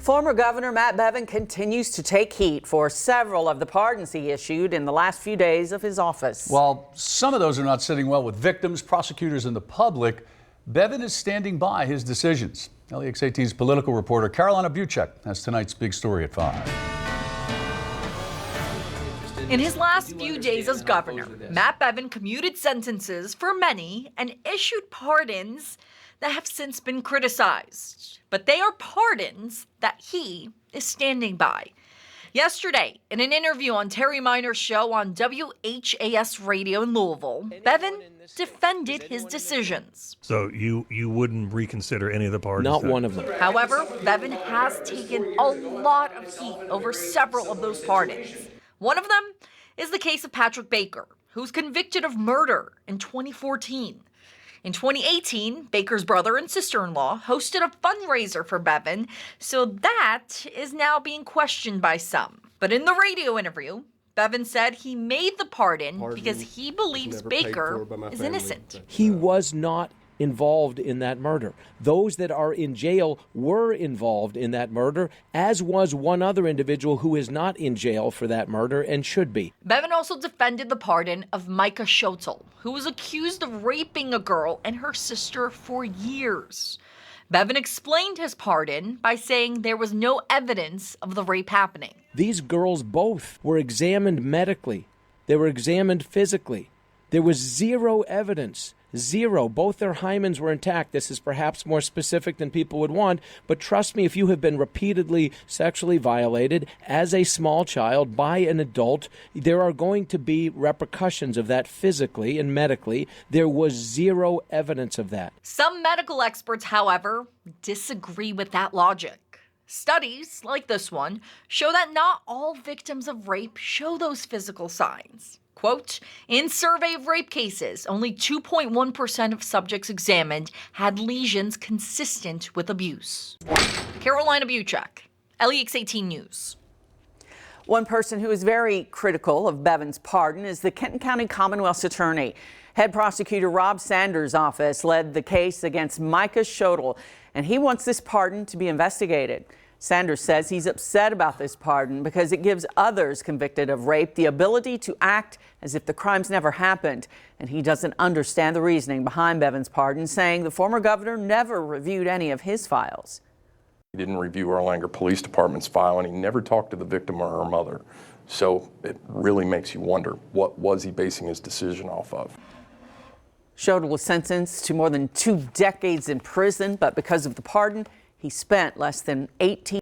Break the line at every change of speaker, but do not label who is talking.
Former Governor Matt Bevin continues to take heat for several of the pardons he issued in the last few days of his office.
While some of those are not sitting well with victims, prosecutors, and the public, Bevin is standing by his decisions. LEX18's political reporter Carolina Buchek has tonight's big story at 5.
In his last few days as governor, Matt Bevin commuted sentences for many and issued pardons that have since been criticized. But they are pardons that he is standing by. Yesterday, in an interview on Terry Miner's show on WHAS Radio in Louisville, Bevin defended his decisions.
So you wouldn't reconsider any of the pardons?
Not one of them.
However, Bevin has taken a lot of heat over several of those pardons. One of them is the case of Patrick Baker, who was convicted of murder in 2014. In 2018, Baker's brother and sister-in-law hosted a fundraiser for Bevin, so that is now being questioned by some. But in the radio interview, Bevin said he made the pardon because he believes Baker is innocent.
He was not involved in that murder. Those that are in jail were involved in that murder, as was one other individual who is not in jail for that murder and should be.
Bevin also defended the pardon of Micah Schotel, who was accused of raping a girl and her sister for years. Bevin explained his pardon by saying there was no evidence of the rape happening.
These girls both were examined medically. They were examined physically. There was zero evidence. Zero. Both their hymens were intact. This is perhaps more specific than people would want, but trust me, if you have been repeatedly sexually violated as a small child by an adult, there are going to be repercussions of that physically and medically. There was zero evidence of that.
Some medical experts, however, disagree with that logic. Studies, like this one, show that not all victims of rape show those physical signs. Quote, in survey of rape cases, only 2.1% of subjects examined had lesions consistent with abuse. Carolina Buchek, LEX18 News.
One person who is very critical of Bevin's pardon is the Kenton County Commonwealth's attorney. Head prosecutor Rob Sanders' office led the case against Micah Schotel, and he wants this pardon to be investigated. Sanders says he's upset about this pardon because it gives others convicted of rape the ability to act as if the crimes never happened. And he doesn't understand the reasoning behind Bevin's pardon, saying the former governor never reviewed any of his files.
He didn't review Erlanger Police Department's file, and he never talked to the victim or her mother. So it really makes you wonder, what was he basing his decision off of?
Schotel was sentenced to more than 2 decades in prison, but because of the pardon, he spent less than 18